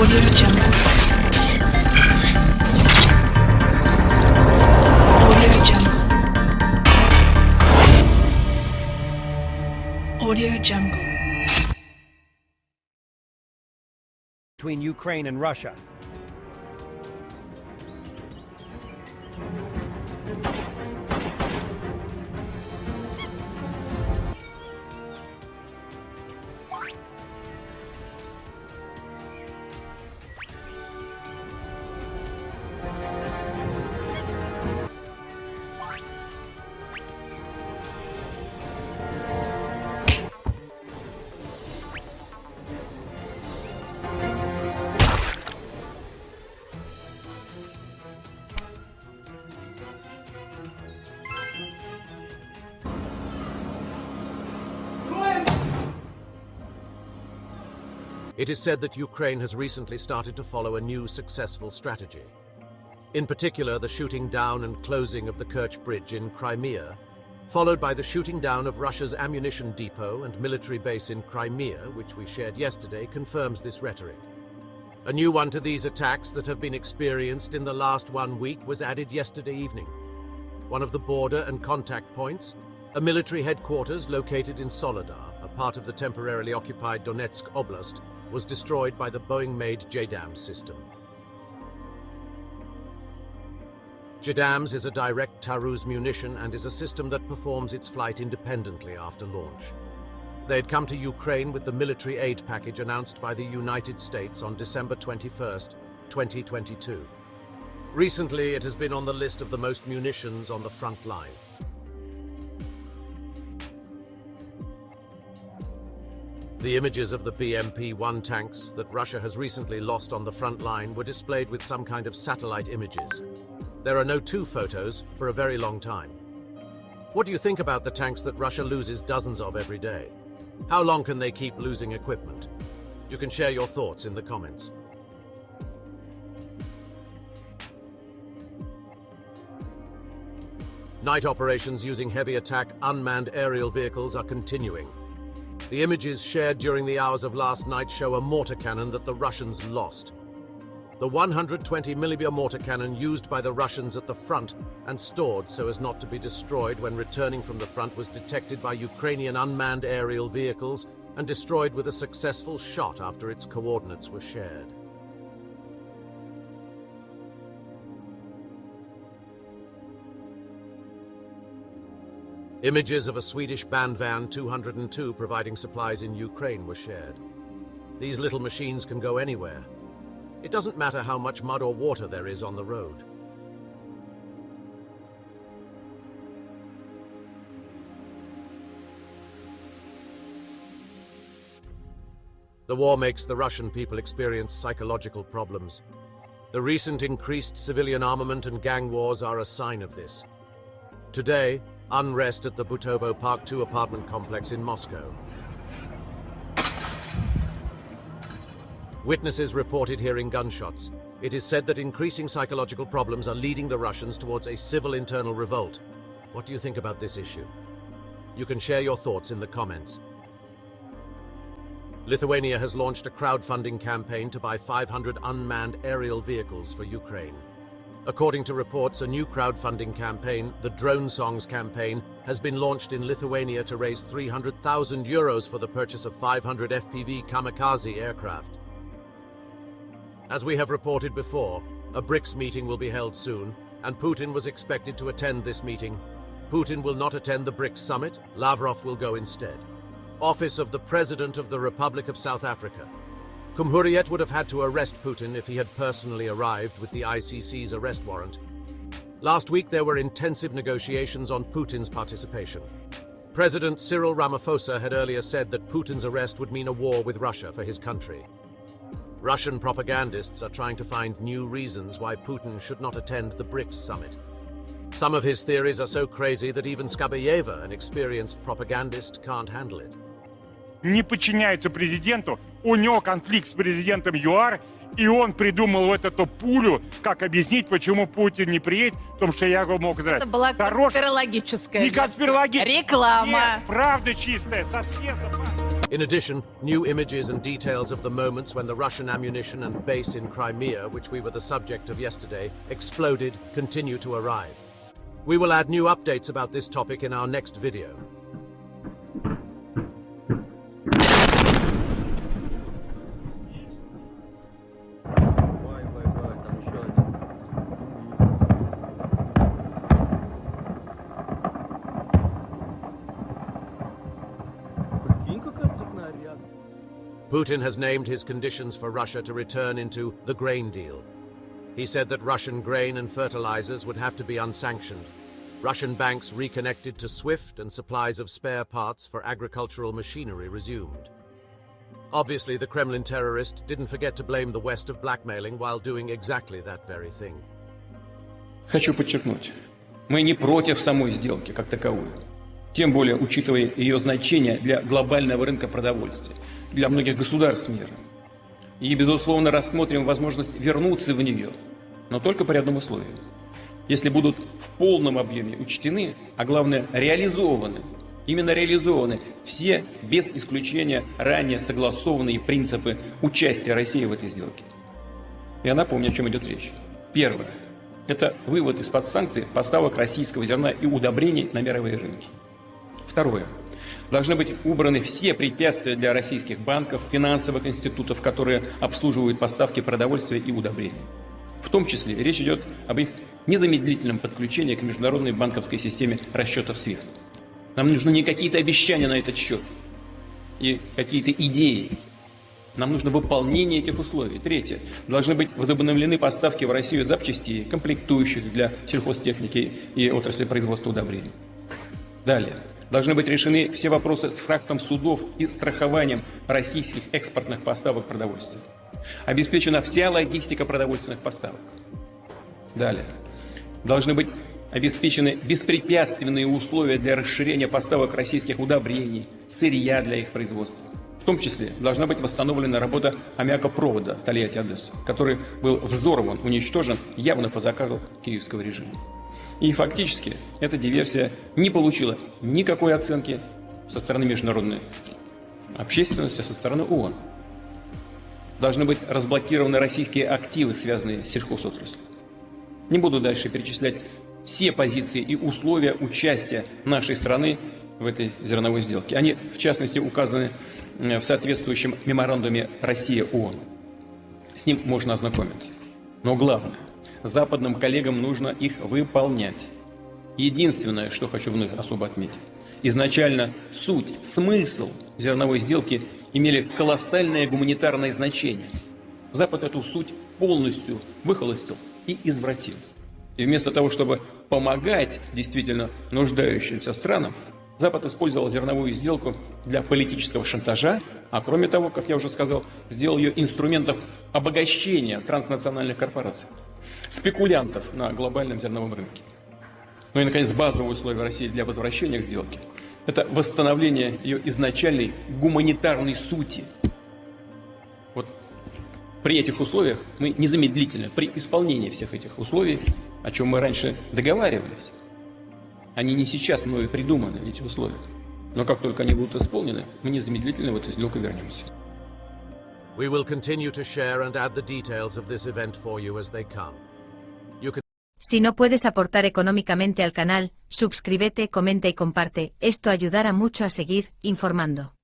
Audio Jungle. Audio Jungle. Audio Jungle. Between Ukraine and Russia. It is said that Ukraine has recently started to follow a new successful strategy. In particular, the shooting down and closing of the Kerch Bridge in Crimea, followed by the shooting down of Russia's ammunition depot and military base in Crimea, which we shared yesterday, confirms this rhetoric. A new one to these attacks that have been experienced in the last 1 week was added yesterday evening. One of the border and contact points, a military headquarters located in Soledar, a part of the temporarily occupied Donetsk Oblast, was destroyed by the Boeing-made JDAMS system. JDAMS is a direct Tarus munition and is a system that performs its flight independently after launch. They had come to Ukraine with the military aid package announced by the United States on December 21st, 2022. Recently, it has been on the list of the most munitions on the front line. The images of the BMP-1 tanks that Russia has recently lost on the front line were displayed with some kind of satellite images. There are no two photos for a very long time. What do you think about the tanks that Russia loses dozens of every day? How long can they keep losing equipment? You can share your thoughts in the comments. Night operations using heavy attack unmanned aerial vehicles are continuing. The images shared during the hours of last night show a mortar cannon that the Russians lost. The 120mm mortar cannon used by the Russians at the front and stored so as not to be destroyed when returning from the front was detected by Ukrainian unmanned aerial vehicles and destroyed with a successful shot after its coordinates were shared. Images of a Swedish bandvan 202 providing supplies in Ukraine were shared. These little machines can go anywhere. It doesn't matter how much mud or water there is on the road. The war makes the Russian people experience psychological problems. The recent increased civilian armament and gang wars are a sign of this. Today, unrest at the Butovo Park 2 apartment complex in Moscow. Witnesses reported hearing gunshots. It is said that increasing psychological problems are leading the Russians towards a civil internal revolt. What do you think about this issue? You can share your thoughts in the comments. Lithuania has launched a crowdfunding campaign to buy 500 unmanned aerial vehicles for Ukraine. According to reports, a new crowdfunding campaign, the Drone Songs campaign, has been launched in Lithuania to raise €300,000 for the purchase of 500 FPV kamikaze aircraft. As we have reported before, a BRICS meeting will be held soon, and Putin was expected to attend this meeting. Putin will not attend the BRICS summit. Lavrov will go instead. Office of the President of the Republic of South Africa. Cumhuriyet would have had to arrest Putin if he had personally arrived with the ICC's arrest warrant. Last week there were intensive negotiations on Putin's participation. President Cyril Ramaphosa had earlier said that Putin's arrest would mean a war with Russia for his country. Russian propagandists are trying to find new reasons why Putin should not attend the BRICS summit. Some of his theories are so crazy that even Skabayeva, an experienced propagandist, can't handle it. Не подчиняется президенту, у него конфликт с президентом ЮАР, и он придумал вот эту пулю, как объяснить, почему Путин не приедет, потому что я его мог знать. Это была конспирологическая Не конспирологическая. реклама. Нет, правда чистая, со съезда. In addition, new images and details of the moments when the Russian ammunition and base in Crimea, which we were the subject of yesterday, exploded, continue to arrive. We will add new updates about this topic in our next video. Там еще один. Прикинь, какая цепная ряда. Putin has named his conditions for Russia to return into the grain deal. He said that Russian grain and fertilizers would have to be unsanctioned. Russian banks reconnected to SWIFT and supplies of spare parts for agricultural machinery resumed. Obviously, the Kremlin terrorist didn't forget to blame the West of blackmailing while doing exactly that very thing. Хочу подчеркнуть, мы не против самой сделки как таковой, тем более учитывая ее значение для глобального рынка продовольствия, для многих государств мира. И, безусловно, рассмотрим возможность вернуться в нее, но только при одном условии. Если будут в полном объеме учтены, а главное реализованы, именно реализованы все, без исключения, ранее согласованные принципы участия России в этой сделке. Я напомню, о чем идет речь. Первое. Это вывод из-под санкций поставок российского зерна и удобрений на мировые рынки. Второе. Должны быть убраны все препятствия для российских банков, финансовых институтов, которые обслуживают поставки продовольствия и удобрений. В том числе речь идет об их незамедлительном подключении к международной банковской системе расчетов SWIFT. Нам нужны не какие-то обещания на этот счет и какие-то идеи. Нам нужно выполнение этих условий. Третье. Должны быть возобновлены поставки в Россию запчастей, комплектующих для сельхозтехники и отрасли производства удобрений. Далее. Должны быть решены все вопросы с фрахтом судов и страхованием российских экспортных поставок продовольствия. Обеспечена вся логистика продовольственных поставок. Далее. Должны быть обеспечены беспрепятственные условия для расширения поставок российских удобрений, сырья для их производства. В том числе должна быть восстановлена работа аммиакопровода Тольятти-Одесса, который был взорван, уничтожен явно по заказу киевского режима. И фактически эта диверсия не получила никакой оценки со стороны международной общественности, со стороны ООН. Должны быть разблокированы российские активы, связанные с сельхозотраслью. Не буду дальше перечислять все позиции и условия участия нашей страны в этой зерновой сделке. Они, в частности, указаны в соответствующем меморандуме Россия-ООН. С ним можно ознакомиться. Но главное, западным коллегам нужно их выполнять. Единственное, что хочу вновь особо отметить. Изначально суть, смысл зерновой сделки имели колоссальное гуманитарное значение. Запад эту суть полностью выхолостил и извратил. И вместо того, чтобы помогать действительно нуждающимся странам, Запад использовал зерновую сделку для политического шантажа, а кроме того, как я уже сказал, сделал ее инструментом обогащения транснациональных корпораций, спекулянтов на глобальном зерновом рынке. Ну и, наконец, базовое условие России для возвращения к сделке – это восстановление ее изначальной гуманитарной сути. Вот при этих условиях мы незамедлительно, при исполнении всех этих условий, о чем мы раньше договаривались, они не сейчас мною придуманы, эти условия. Но как только они будут исполнены, мы незамедлительно в эту сделку вернемся. We will continue to share and add the details of this event for you as they come. Si no puedes aportar económicamente al canal, suscríbete, comenta y comparte, esto ayudará mucho a seguir informando.